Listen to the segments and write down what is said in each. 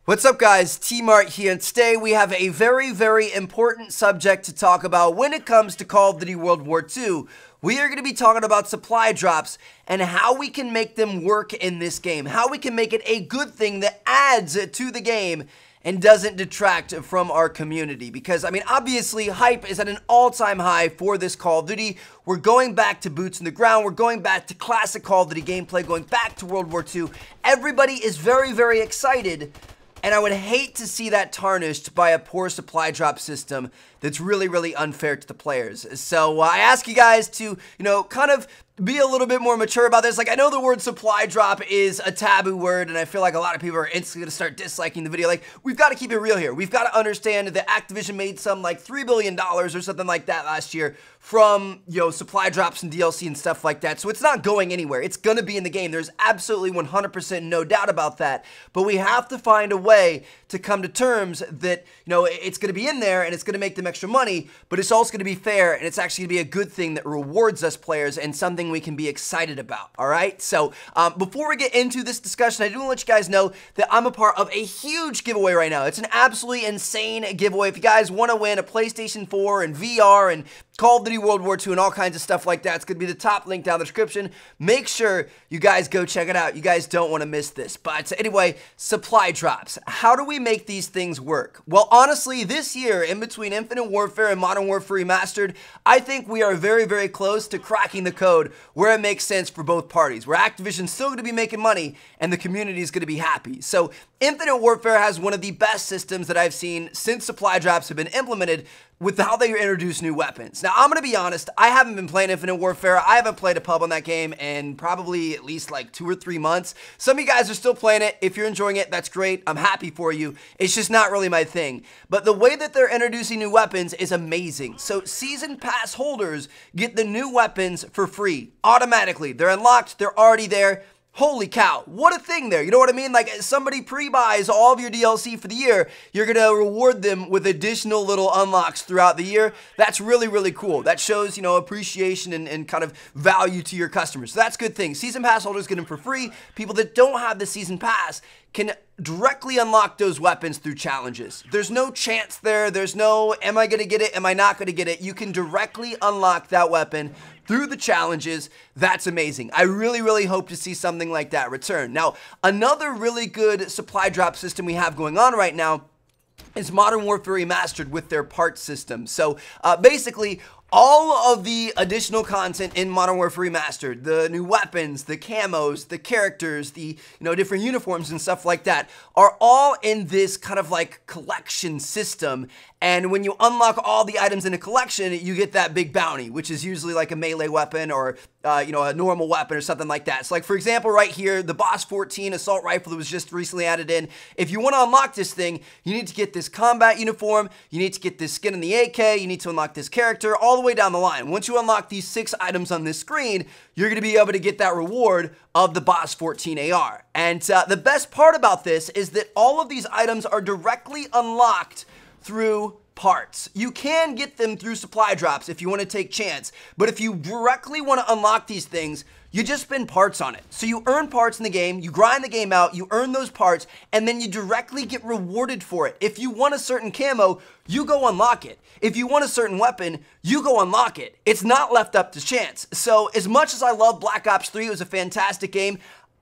What's up, guys? T-Mart here, and today we have a very important subject to talk about when it comes to Call of Duty World War II. We are going to be talking about supply drops and how we can make them work in this game, how we can make it a good thing that adds to the game and doesn't detract from our community. Because, I mean, obviously, hype is at an all-time high for this Call of Duty. We're going back to boots in the ground. We're going back to classic Call of Duty gameplay, going back to World War II. Everybody is very excited. And I would hate to see that tarnished by a poor supply drop system that's really unfair to the players. So I ask you guys to, kind of be a little bit more mature about this. Like, I know the word supply drop is a taboo word, and I feel like a lot of people are instantly going to start disliking the video. Like, we've got to keep it real here. We've got to understand that Activision made some, like, $3 billion or something like that last year from, supply drops and DLC and stuff like that. So it's not going anywhere. It's going to be in the game. There's absolutely 100% no doubt about that. But we have to find a way to come to terms that, it's going to be in there and it's going to make them extra money, but it's also going to be fair, and it's actually going to be a good thing that rewards us players and something we can be excited about. All right, so before we get into this discussion, I do want to let you guys know that I'm a part of a huge giveaway right now. It's an absolutely insane giveaway. If you guys want to win a PlayStation 4 and VR and Call of Duty World War II and all kinds of stuff like that, it's going to be the top link down in the description. Make sure you guys go check it out. You guys don't want to miss this. But anyway, supply drops. How do we make these things work? Well, honestly, this year, in between Infinite Warfare and Modern Warfare Remastered, I think we are very close to cracking the code where it makes sense for both parties, where Activision's still going to be making money and the community is going to be happy. So Infinite Warfare has one of the best systems that I've seen since supply drops have been implemented with how they introduce new weapons. Now, I'm going to be honest, I haven't been playing Infinite Warfare. I haven't played a pub on that game in probably at least like 2 or 3 months. Some of you guys are still playing it. If you're enjoying it, that's great. I'm happy for you. It's just not really my thing. But the way that they're introducing new weapons is amazing. So Season Pass holders get the new weapons for free automatically. They're unlocked. They're already there. Holy cow, what a thing there. You know what I mean? Like, somebody pre-buys all of your DLC for the year, you're going to reward them with additional little unlocks throughout the year. That's really cool. That shows, appreciation and kind of value to your customers. So that's a good thing. Season Pass holders get them for free. People that don't have the Season Pass can directly unlock those weapons through challenges. There's no chance there. There's no, am I going to get it? Am I not going to get it? You can directly unlock that weapon through the challenges. That's amazing. I really hope to see something like that return. Now, another really good supply drop system we have going on right now is Modern Warfare Remastered with their parts system. So basically, all of the additional content in Modern Warfare Remastered, the new weapons, the camos, the characters, the different uniforms and stuff like that, are all in this kind of like collection system. And when you unlock all the items in a collection, you get that big bounty, which is usually like a melee weapon or a normal weapon or something like that. So like, for example, right here, the Boss 14 assault rifle that was just recently added in. If you want to unlock this thing, you need to get this combat uniform, you need to get this skin in the AK, you need to unlock this character, all the way down the line. Once you unlock these 6 items on this screen, you're going to be able to get that reward of the Boss 14 AR. And the best part about this is that all of these items are directly unlocked through parts. You can get them through supply drops if you want to take chance, but if you directly want to unlock these things, you just spend parts on it. So you earn parts in the game, you grind the game out, you earn those parts, and then you directly get rewarded for it. If you want a certain camo, you go unlock it. If you want a certain weapon, you go unlock it. It's not left up to chance. So as much as I love Black Ops 3, it was a fantastic game,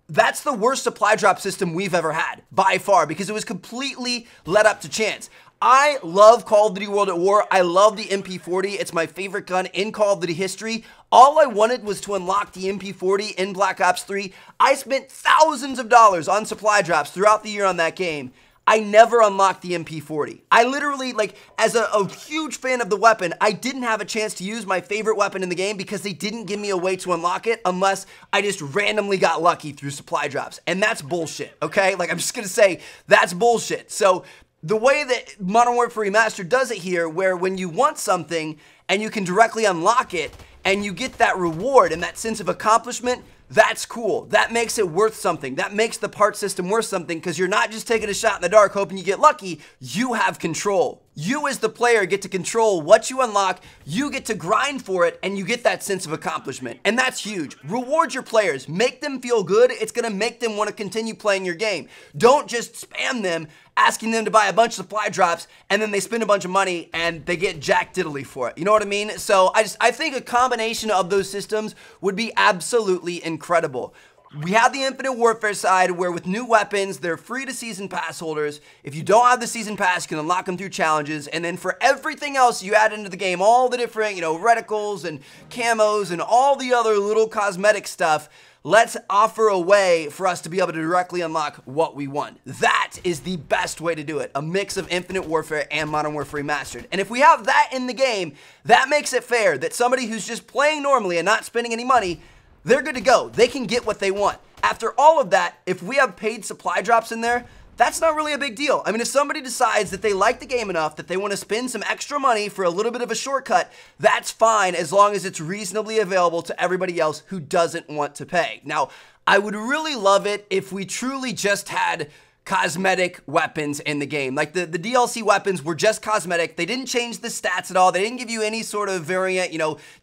that's the worst supply drop system we've ever had, by far, because it was completely let up to chance. I love Call of Duty World at War. I love the MP40. It's my favorite gun in Call of Duty history. All I wanted was to unlock the MP40 in Black Ops 3. I spent thousands of dollars on supply drops throughout the year on that game. I never unlocked the MP40. I literally, like, as a huge fan of the weapon, I didn't have a chance to use my favorite weapon in the game because they didn't give me a way to unlock it unless I just randomly got lucky through supply drops. And that's bullshit, okay? Like, I'm just gonna say, that's bullshit. So the way that Modern Warfare Remastered does it here, where when you want something and you can directly unlock it and you get that reward and that sense of accomplishment, that's cool. That makes it worth something. That makes the part system worth something because you're not just taking a shot in the dark hoping you get lucky. You have control. You as the player get to control what you unlock, you get to grind for it, and you get that sense of accomplishment. And that's huge. Reward your players. Make them feel good. It's going to make them want to continue playing your game. Don't just spam them, asking them to buy a bunch of supply drops, and then they spend a bunch of money and they get jack diddly for it. You know what I mean? So I think a combination of those systems would be absolutely incredible. We have the Infinite Warfare side where with new weapons, they're free to Season Pass holders. If you don't have the Season Pass, you can unlock them through challenges. And then for everything else you add into the game, all the different, reticles and camos and all the other little cosmetic stuff, let's offer a way for us to be able to directly unlock what we want. That is the best way to do it. A mix of Infinite Warfare and Modern Warfare Remastered. And if we have that in the game, that makes it fair that somebody who's just playing normally and not spending any money, they're good to go. They can get what they want. After all of that, if we have paid supply drops in there, that's not really a big deal. I mean, if somebody decides that they like the game enough that they want to spend some extra money for a little bit of a shortcut, that's fine as long as it's reasonably available to everybody else who doesn't want to pay. Now, I would really love it if we truly just had cosmetic weapons in the game. Like the DLC weapons were just cosmetic. They didn't change the stats at all. They didn't give you any sort of variant,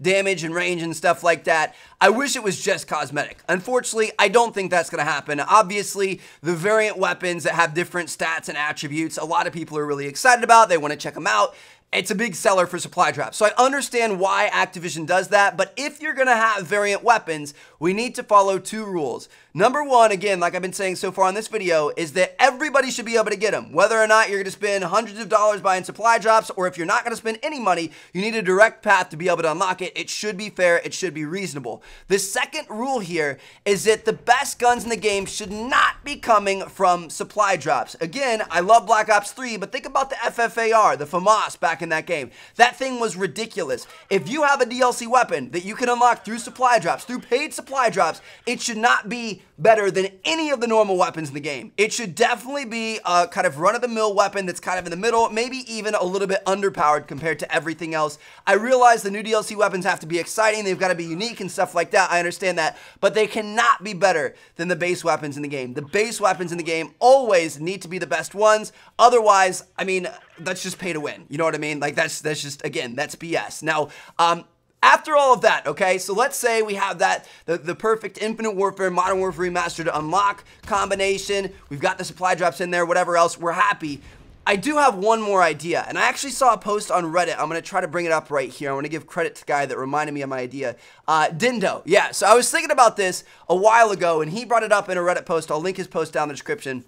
damage and range and stuff like that. I wish it was just cosmetic. Unfortunately, I don't think that's going to happen. Obviously, the variant weapons that have different stats and attributes, a lot of people are really excited about. They want to check them out. It's a big seller for supply drops. So I understand why Activision does that, but if you're gonna have variant weapons, we need to follow two rules. Number one, again, like I've been saying so far on this video, is that everybody should be able to get them. Whether or not you're gonna spend hundreds of dollars buying supply drops, or if you're not gonna spend any money, you need a direct path to be able to unlock it. It should be fair, it should be reasonable. The second rule here is that the best guns in the game should not be coming from supply drops. Again, I love Black Ops 3, but think about the FFAR, the FAMAS back in that game. That thing was ridiculous. If you have a DLC weapon that you can unlock through supply drops, through paid supply drops, it should not be better than any of the normal weapons in the game. It should definitely be a kind of run-of-the-mill weapon that's kind of in the middle, maybe even a little bit underpowered compared to everything else. I realize the new DLC weapons have to be exciting, they've got to be unique and stuff like that, I understand that, but they cannot be better than the base weapons in the game. The base weapons in the game always need to be the best ones, otherwise, I mean, that's just pay to win, you know what I mean? Like that's just, again, that's BS. Now, after all of that, okay, so let's say we have that, the perfect Infinite Warfare, Modern Warfare Remastered unlock combination, we've got the supply drops in there, whatever else, we're happy. I do have one more idea, and I actually saw a post on Reddit. I'm going to try to bring it up right here. I want to give credit to the guy that reminded me of my idea. Dindo, yeah, so I was thinking about this a while ago, and he brought it up in a Reddit post. I'll link his post down in the description.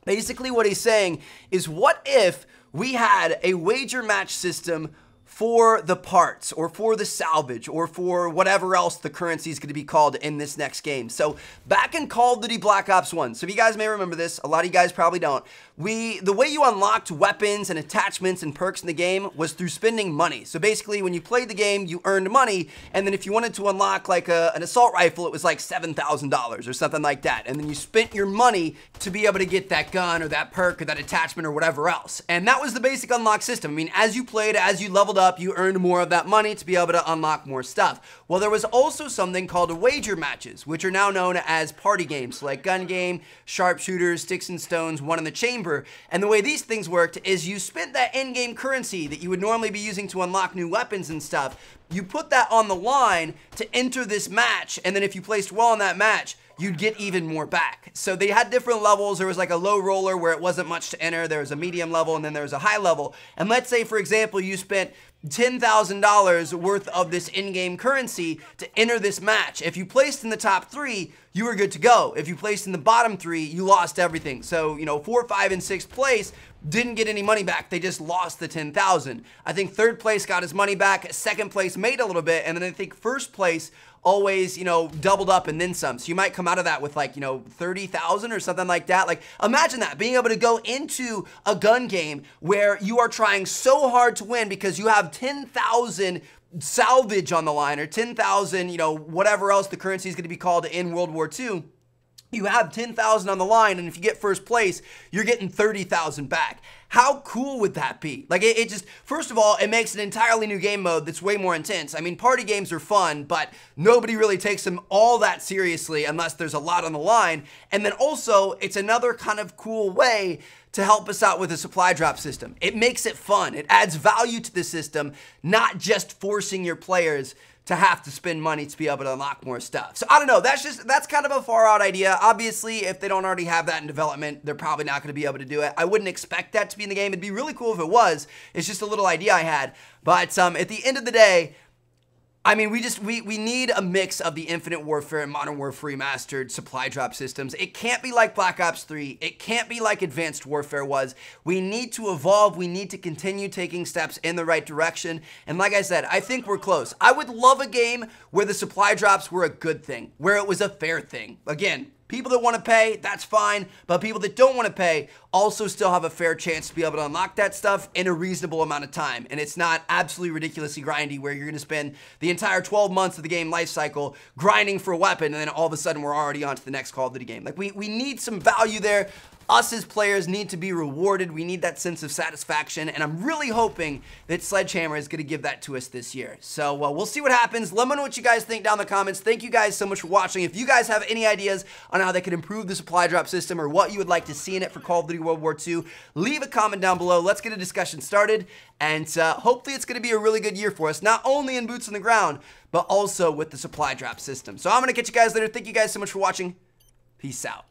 Basically what he's saying is, what if we had a wager match system for the parts, or for the salvage, or for whatever else the currency is going to be called in this next game. So back in Call of Duty Black Ops 1, so if you guys may remember this, a lot of you guys probably don't, the way you unlocked weapons and attachments and perks in the game was through spending money. So basically when you played the game, you earned money, and then if you wanted to unlock like an assault rifle, it was like $7,000 or something like that, and then you spent your money to be able to get that gun or that perk or that attachment or whatever else. And that was the basic unlock system. I mean, as you played, as you leveled up, you earned more of that money to be able to unlock more stuff. Well, there was also something called wager matches, which are now known as party games, like gun game, sharpshooters, sticks and stones, one in the chamber. And the way these things worked is you spent that in-game currency that you would normally be using to unlock new weapons and stuff, you put that on the line to enter this match, and then if you placed well in that match, you'd get even more back. So they had different levels. There was like a low roller where it wasn't much to enter. There was a medium level, and then there was a high level. And let's say, for example, you spent $10,000 worth of this in-game currency to enter this match. If you placed in the top 3, you were good to go. If you placed in the bottom 3, you lost everything. So, 4, 5, and 6th place didn't get any money back. They just lost the $10,000. I think 3rd place got his money back. 2nd place made a little bit, and then I think 1st place always, doubled up and then some. So you might come out of that with like, 30,000 or something like that. Like, imagine that, being able to go into a gun game where you are trying so hard to win because you have 10,000 salvage on the line, or 10,000, whatever else the currency is going to be called in World War II. you have 10,000 on the line, and if you get first place, you're getting 30,000 back. How cool would that be? Like, it just, first of all, it makes an entirely new game mode that's way more intense. I mean, party games are fun, but nobody really takes them all that seriously unless there's a lot on the line. And then also, it's another kind of cool way to help us out with a supply drop system. It makes it fun. It adds value to the system, not just forcing your players to have to spend money to be able to unlock more stuff. So I don't know, that's kind of a far out idea. Obviously, if they don't already have that in development, they're probably not gonna be able to do it. I wouldn't expect that to be in the game. It'd be really cool if it was. It's just a little idea I had. But at the end of the day, I mean, we need a mix of the Infinite Warfare and Modern Warfare Remastered supply drop systems. It can't be like Black Ops 3. It can't be like Advanced Warfare was. We need to evolve. We need to continue taking steps in the right direction. And like I said, I think we're close. I would love a game where the supply drops were a good thing, where it was a fair thing. Again, people that want to pay, that's fine, but people that don't want to pay also still have a fair chance to be able to unlock that stuff in a reasonable amount of time. And it's not absolutely ridiculously grindy where you're going to spend the entire 12 months of the game life cycle grinding for a weapon, and then all of a sudden we're already on to the next Call of Duty game. Like, we need some value there. Us as players need to be rewarded. We need that sense of satisfaction, and I'm really hoping that Sledgehammer is going to give that to us this year. So we'll see what happens. Let me know what you guys think down in the comments. Thank you guys so much for watching. If you guys have any ideas on how they could improve the supply drop system or what you would like to see in it for Call of Duty World War II, leave a comment down below. Let's get a discussion started, and hopefully it's going to be a really good year for us, not only in boots on the ground, but also with the supply drop system. So I'm going to catch you guys later. Thank you guys so much for watching. Peace out.